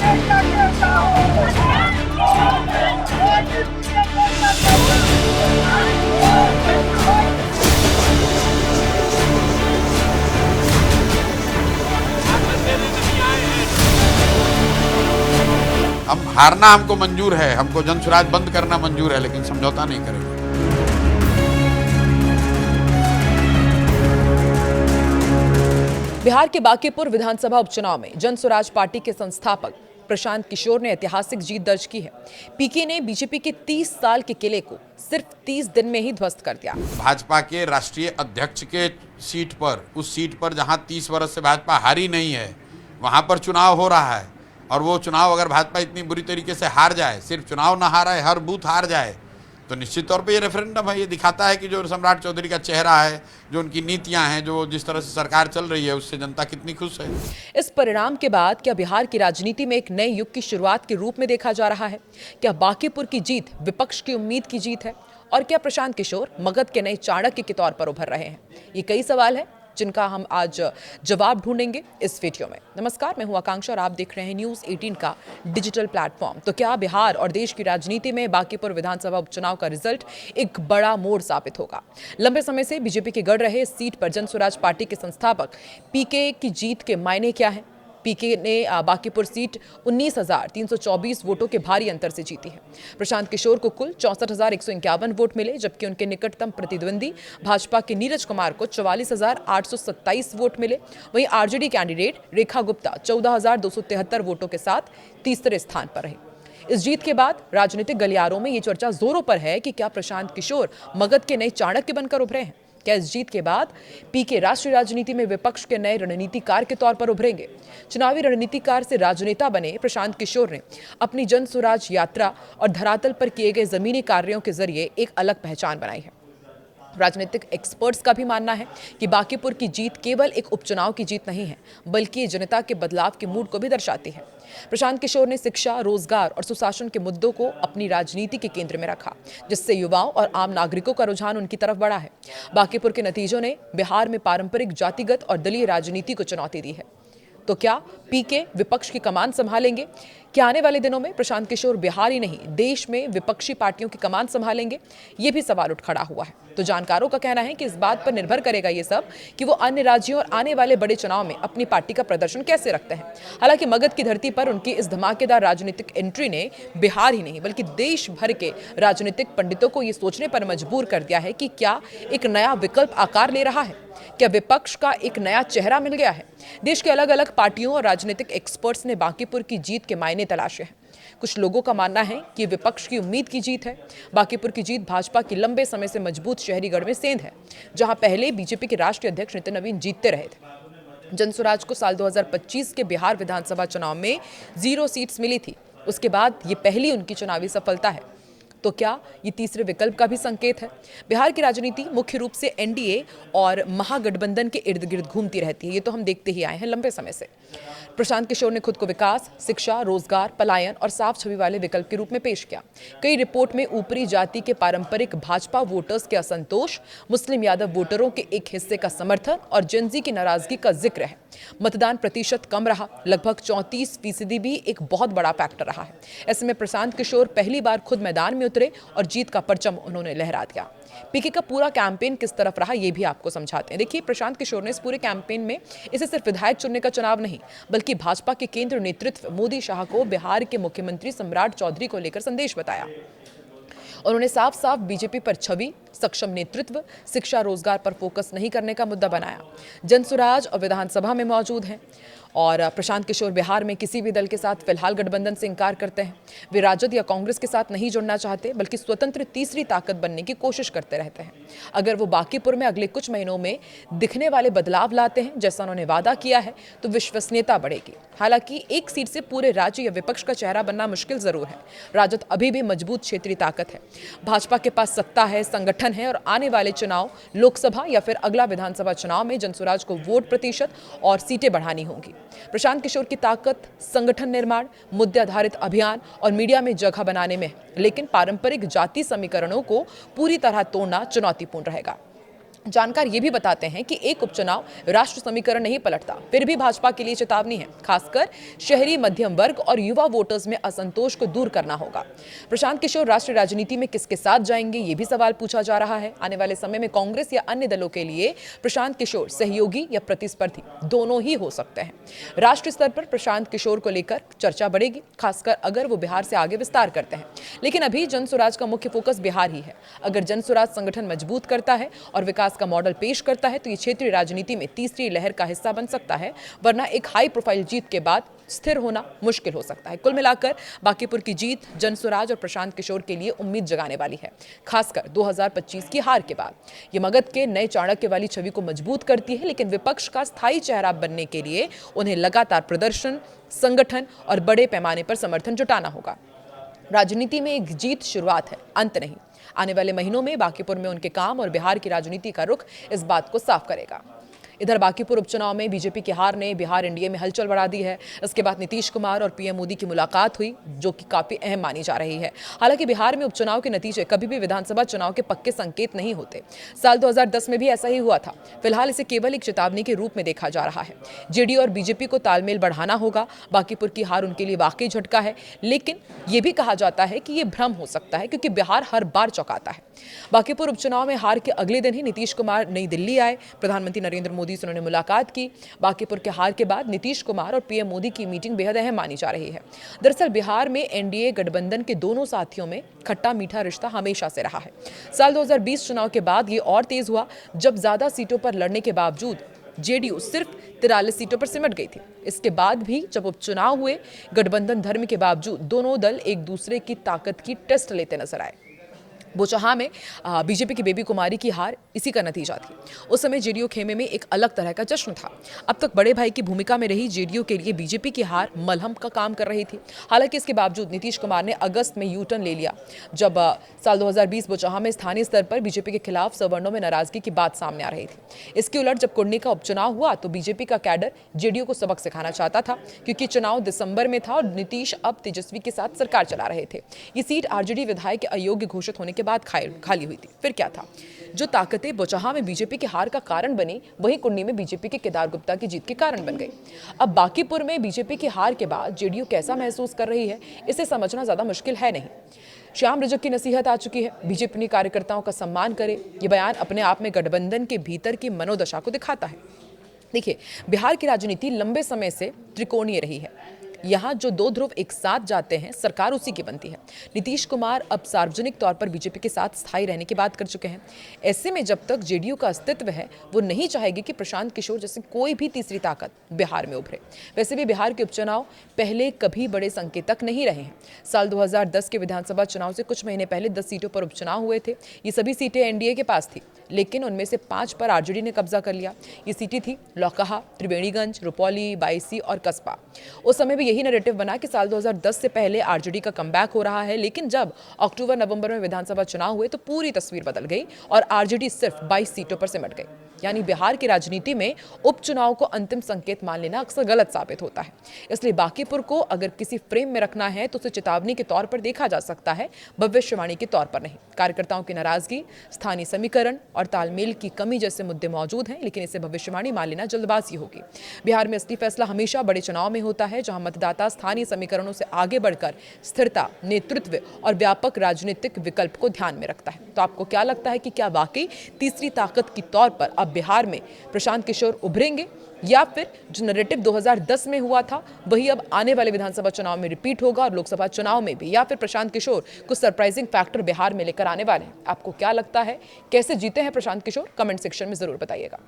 हम हारना हमको मंजूर है, हमको जनसुराज बंद करना मंजूर है, लेकिन समझौता नहीं करेंगे। बिहार के बांकीपुर विधानसभा उपचुनाव में जनसुराज पार्टी के संस्थापक प्रशांत किशोर ने ऐतिहासिक जीत दर्ज की है। पीके ने बीजेपी के 30 साल के किले को सिर्फ 30 दिन में ही ध्वस्त कर दिया। भाजपा के राष्ट्रीय अध्यक्ष के सीट पर, उस सीट पर जहां 30 वर्ष से भाजपा हारी नहीं है, वहां पर चुनाव हो रहा है। और वो चुनाव अगर भाजपा इतनी बुरी तरीके से हार जाए, सिर्फ चुनाव ना हारा है, हर बूथ हार जाए, तो निश्चित तौर पे ये रेफरेंडम है। ये दिखाता है कि जो सम्राट चौधरी का चेहरा है, जो उनकी नीतियां हैं, जो जिस तरह से सरकार चल रही है, उससे जनता कितनी खुश है। इस परिणाम के बाद क्या बिहार की राजनीति में एक नए युग की शुरुआत के रूप में देखा जा रहा है? क्या बांकीपुर की जीत विपक्ष की उम्मीद की जीत है? और क्या प्रशांत किशोर मगध के नए चाणक्य के तौर पर उभर रहे हैं? ये कई सवाल है जिनका हम आज जवाब ढूंढेंगे इस वीडियो में। नमस्कार, मैं हूं आकांक्षा और आप देख रहे हैं न्यूज़ 18 का डिजिटल प्लेटफॉर्म। तो क्या बिहार और देश की राजनीति में बांकीपुर विधानसभा उपचुनाव का रिजल्ट एक बड़ा मोड़ साबित होगा? लंबे समय से बीजेपी के गढ़ रहे इस सीट पर जनसुराज पार्टी के संस्थापक पीके की जीत के मायने क्या है? पीके ने बांकीपुर सीट 19,324 वोटों के भारी अंतर से जीती है। प्रशांत किशोर को कुल 64,151 वोट मिले, जबकि उनके निकटतम प्रतिद्वंदी भाजपा के नीरज कुमार को 44,827 वोट मिले। वहीं आरजेडी कैंडिडेट रेखा गुप्ता 14,273 वोटों के साथ तीसरे स्थान पर रहे। इस जीत के बाद राजनीतिक गलियारों में ये चर्चा जोरों पर है कि क्या प्रशांत किशोर मगध के नए चाणक्य बनकर उभरे हैं? क्या इस जीत के बाद पीके राष्ट्रीय राजनीति में विपक्ष के नए रणनीतिकार के तौर पर उभरेंगे? चुनावी रणनीतिकार से राजनेता बने प्रशांत किशोर ने अपनी जनसुराज यात्रा और धरातल पर किए गए जमीनी कार्यों के जरिए एक अलग पहचान बनाई है। राजनीतिक एक्सपर्ट्स का भी मानना है कि बांकीपुर की जीत केवल एक उपचुनाव की जीत नहीं है, बल्कि ये जनता के बदलाव के मूड को भी दर्शाती है। प्रशांत किशोर ने शिक्षा, रोजगार और सुशासन के मुद्दों को अपनी राजनीति के केंद्र में रखा, जिससे युवाओं और आम नागरिकों का रुझान उनकी तरफ बढ़ा है। बांकीपुर के नतीजों ने बिहार में पारंपरिक जातिगत और दलीय राजनीति को चुनौती दी है। तो क्या पीके विपक्ष की कमान संभालेंगे? क्या आने वाले दिनों में प्रशांत किशोर बिहार ही नहीं, देश में विपक्षी पार्टियों की कमान संभालेंगे? ये भी सवाल उठ खड़ा हुआ है। तो जानकारों का कहना है कि इस बात पर निर्भर करेगा ये सब कि वो अन्य राज्यों और आने वाले बड़े चुनाव में अपनी पार्टी का प्रदर्शन कैसे रखते हैं। हालांकि मगध की धरती पर उनकी इस धमाकेदार राजनीतिक एंट्री ने बिहार ही नहीं बल्कि देश भर के राजनीतिक पंडितों को ये सोचने पर मजबूर कर दिया है कि क्या एक नया विकल्प आकार ले रहा है? क्या विपक्ष का एक नया चेहरा मिल गया है? देश के अलग अलग पार्टियों और राजनीतिक एक्सपर्ट्स ने बांकीपुर की जीत के मायने तलाशे हैं। कुछ लोगों का मानना है कि विपक्ष की उम्मीद की जीत है। बांकीपुर की जीत भाजपा की लंबे समय से मजबूत शहरी गढ़ में सेंध है, जहां पहले बीजेपी के राष्ट्रीय अध्यक्ष नितिन नवीन जीतते रहे थे। जनसुराज को साल 2025 के बिहार विधानसभा चुनाव में 0 सीट्स मिली थी। उसके बाद ये पहली उनकी चुनावी सफलता है। तो क्या ये तीसरे विकल्प का भी संकेत है? बिहार की राजनीति मुख्य रूप से एनडीए और महागठबंधन के इर्द गिर्द घूमती रहती है। ये तो हम देखते ही आए हैं लंबे समय से। प्रशांत किशोर ने खुद को विकास, शिक्षा, रोजगार, पलायन और साफ छवि वाले विकल्प के रूप में पेश किया। कई रिपोर्ट में ऊपरी जाति के पारंपरिक भाजपा वोटर्स के असंतोष, मुस्लिम यादव वोटरों के एक हिस्से का समर्थन और जेनजी की नाराजगी का जिक्र है। मतदान प्रतिशत कम रहा, लगभग 34% भी एक बहुत बड़ा फैक्टर रहा है। ऐसे में प्रशांत किशोर पहली बार खुद मैदान में उतरे और जीत का परचम उन्होंने लहरा दिया। पीके का पूरा कैंपेन किस तरफ रहा, ये भी आपको समझाते हैं। देखिए, प्रशांत किशोर ने इस पूरे कैंपेन में इसे सिर्फ विधायक चुनने का चुनाव नहीं, बल्कि भाजपा के केंद्रीय नेतृत्व मोदी शाह को बिहार के मुख्यमंत्री सम्राट चौधरी को लेकर संदेश बताया। उन्होंने साफ साफ बीजेपी पर छवि, सक्षम नेतृत्व, शिक्षा, रोजगार पर फोकस नहीं करने का मुद्दा बनाया। जनसुराज और विधानसभा में मौजूद हैं और प्रशांत किशोर बिहार में किसी भी दल के साथ फिलहाल गठबंधन से इंकार करते हैं। वे राजद या कांग्रेस के साथ नहीं जुड़ना चाहते, बल्कि स्वतंत्र तीसरी ताकत बनने की कोशिश करते रहते हैं। अगर वो बांकीपुर में अगले कुछ महीनों में दिखने वाले बदलाव लाते हैं, जैसा उन्होंने वादा किया है, तो विश्वसनीयता बढ़ेगी। हालांकि एक सीट से पूरे राज्य या विपक्ष का चेहरा बनना मुश्किल जरूर है। राजद अभी भी मजबूत क्षेत्रीय ताकत है। भाजपा के पास सत्ता है, संगठन है और आने वाले चुनाव, लोकसभा या फिर अगला विधानसभा चुनाव में जनसुराज को वोट प्रतिशत और सीटें बढ़ानी होंगी। प्रशांत किशोर की ताकत संगठन निर्माण, मुद्दे आधारित अभियान और मीडिया में जगह बनाने में है, लेकिन पारंपरिक जाति समीकरणों को पूरी तरह तोड़ना चुनौतीपूर्ण रहेगा। जानकार ये भी बताते हैं कि एक उपचुनाव राष्ट्र समीकरण नहीं पलटता, फिर भी भाजपा के लिए चेतावनी है। खासकर शहरी मध्यम वर्ग और युवा वोटर्स में असंतोष को दूर करना होगा। प्रशांत किशोर राष्ट्रीय राजनीति में किसके साथ जाएंगे, ये भी सवाल पूछा जा रहा है। आने वाले समय में कांग्रेस या अन्य दलों के लिए प्रशांत किशोर सहयोगी या प्रतिस्पर्धी दोनों ही हो सकते हैं। राष्ट्रीय स्तर पर प्रशांत किशोर को लेकर चर्चा बढ़ेगी, खासकर अगर वो बिहार से आगे विस्तार करते हैं। लेकिन अभी जनसुराज का मुख्य फोकस बिहार ही है। अगर जनसुराज संगठन मजबूत करता है और विकास का मॉडल पेश करता है तो ये क्षेत्रीय राजनीति में तीसरी लहर का हिस्सा बन सकता है, वरना एक हाई प्रोफाइल जीत के बाद स्थिर होना मुश्किल हो सकता है। कुल मिलाकर बांकीपुर की जीत जनसुराज और प्रशांत किशोर के लिए उम्मीद जगाने वाली है, खासकर 2025 की हार के बाद। ये मगध के नए चाणक्य वाली छवि को मजबूत करती है, लेकिन विपक्ष का स्थायी चेहरा बनने के लिए उन्हें लगातार प्रदर्शन, संगठन और बड़े पैमाने पर समर्थन जुटाना होगा। राजनीति में एक जीत शुरुआत है, अंत नहीं। आने वाले महीनों में बांकीपुर में उनके काम और बिहार की राजनीति का रुख इस बात को साफ करेगा। इधर बांकीपुर उपचुनाव में बीजेपी की हार ने बिहार एनडीए में हलचल बढ़ा दी है। इसके बाद नीतीश कुमार और पीएम मोदी की मुलाकात हुई, जो कि काफी अहम मानी जा रही है। हालांकि बिहार में उपचुनाव के नतीजे कभी भी विधानसभा चुनाव के पक्के संकेत नहीं होते। साल 2010 में भी ऐसा ही हुआ था। फिलहाल इसे केवल एक चेतावनी के रूप में देखा जा रहा है। जेडीयू और बीजेपी को तालमेल बढ़ाना होगा। बांकीपुर की हार उनके लिए वाकई झटका है, लेकिन यह भी कहा जाता है कि यह भ्रम हो सकता है, क्योंकि बिहार हर बार चौंकाता है। बांकीपुर उपचुनाव में हार के अगले दिन ही नीतीश कुमार नई दिल्ली आए। प्रधानमंत्री नरेंद्र मोदी से उन्होंने मुलाकात की। बांकीपुर के हार के बाद नीतीश कुमार और पीएम मोदी की मीटिंग बेहद अहम मानी जा रही है। दरअसल बिहार में एनडीए गठबंधन के दोनों साथियों में खट्टा मीठा रिश्ता हमेशा से रहा है। साल 2020 चुनाव के बाद ये और तेज हुआ, जब ज्यादा सीटों पर लड़ने के बावजूद जेडीयू सिर्फ 43 सीटों पर सिमट गई थी। इसके बाद भी जब उपचुनाव हुए, गठबंधन धर्म के बावजूद दोनों दल एक दूसरे की ताकत की टेस्ट लेते नजर आए। बोचहा में बीजेपी की बेबी कुमारी की हार इसी का नतीजा थी। उस समय जेडीयू खेमे में एक अलग तरह का जश्न था। अब तक बड़े भाई की भूमिका में रही जेडीयू के लिए बीजेपी की हार मलहम का काम कर रही थी। हालांकि इसके बावजूद नीतीश कुमार ने अगस्त में यू टर्न ले लिया, जब साल 2020 बोचहा में स्थानीय स्तर पर बीजेपी के खिलाफ सवर्णों में नाराजगी की बात सामने आ रही थी। इसके उलट जब कुर्नी का उपचुनाव हुआ तो बीजेपी का कैडर जेडीयू को सबक सिखाना चाहता था, क्योंकि चुनाव दिसंबर में था और नीतीश अब तेजस्वी के साथ सरकार चला रहे थे। ये सीट आरजेडी विधायक के अयोग्य घोषित होने के बाद खाली हुई थी। फिर क्या था? जो ताकतें बोचहा में बीजेपी की हार का कारण बनी, वही कुंडी में बीजेपी के केदार गुप्ता की जीत के कारण बन गई। अब बांकीपुर में बीजेपी की हार के बाद जेडीयू कैसा महसूस कर रही है, इसे समझना ज्यादा मुश्किल है नहीं। श्याम रजक की नसीहत आ चुकी है, बीजेपी अपनी कार्यकर्ताओं का सम्मान करे। ये बयान अपने आप में गठबंधन के भीतर की मनोदशा को दिखाता है। देखिए, बिहार की राजनीति लंबे समय से त्रिकोणीय रही है। यहाँ जो दो ध्रुव एक साथ जाते हैं, सरकार उसी की बनती है। नीतीश कुमार अब सार्वजनिक तौर पर बीजेपी के साथ स्थायी रहने की बात कर चुके हैं। ऐसे में जब तक जेडीयू का अस्तित्व है, वो नहीं चाहेगी कि प्रशांत किशोर जैसे कोई भी तीसरी ताकत बिहार में उभरे। वैसे भी बिहार के उपचुनाव पहले कभी बड़े संकेतक नहीं रहे हैं। साल 2010 के विधानसभा चुनाव से कुछ महीने पहले 10 सीटों पर उपचुनाव हुए थे। ये सभी सीटें एनडीए के पास थी, लेकिन उनमें से 5 पर आरजेडी ने कब्जा कर लिया। ये सीटें थी लौकहा, त्रिवेणीगंज, रुपौली, बायसी और कस्बा। उस समय भी यही नैरेटिव बना कि साल 2010 से पहले आरजेडी का कमबैक हो रहा है, लेकिन जब अक्टूबर-नवंबर में विधानसभा चुनाव हुए तो पूरी तस्वीर बदल गई और आरजेडी सिर्फ 22 सीटों पर सिमट गई। यानी बिहार की राजनीति में उपचुनाव को अंतिम संकेत मान लेना अक्सर गलत साबित होता है। इसलिए बांकीपुर को अगर किसी फ्रेम में रखना है तो उसे चेतावनी के तौर पर देखा जा सकता है, भविष्यवाणी के तौर पर नहीं। कार्यकर्ताओं की नाराजगी, स्थानीय समीकरण और तालमेल की कमी जैसे मुद्दे मौजूद हैं, लेकिन इसे भविष्यवाणी मान लेना जल्दबाजी होगी। बिहार में असली फैसला हमेशा बड़े चुनाव में होता है, जहां मतदाता स्थानीय समीकरणों से आगे बढ़कर स्थिरता, नेतृत्व और व्यापक राजनीतिक विकल्प को ध्यान में रखता है। तो आपको क्या लगता है कि क्या वाकई तीसरी ताकत के तौर पर अब बिहार में प्रशांत किशोर उभरेंगे, या फिर जो नैरेटिव 2010 में हुआ था वही अब आने वाले विधानसभा चुनाव में रिपीट होगा और लोकसभा चुनाव में भी, या फिर प्रशांत किशोर कुछ सरप्राइजिंग फैक्टर बिहार में लेकर आने वाले हैं? आपको क्या लगता है, कैसे जीते हैं प्रशांत किशोर? कमेंट सेक्शन में जरूर बताइएगा।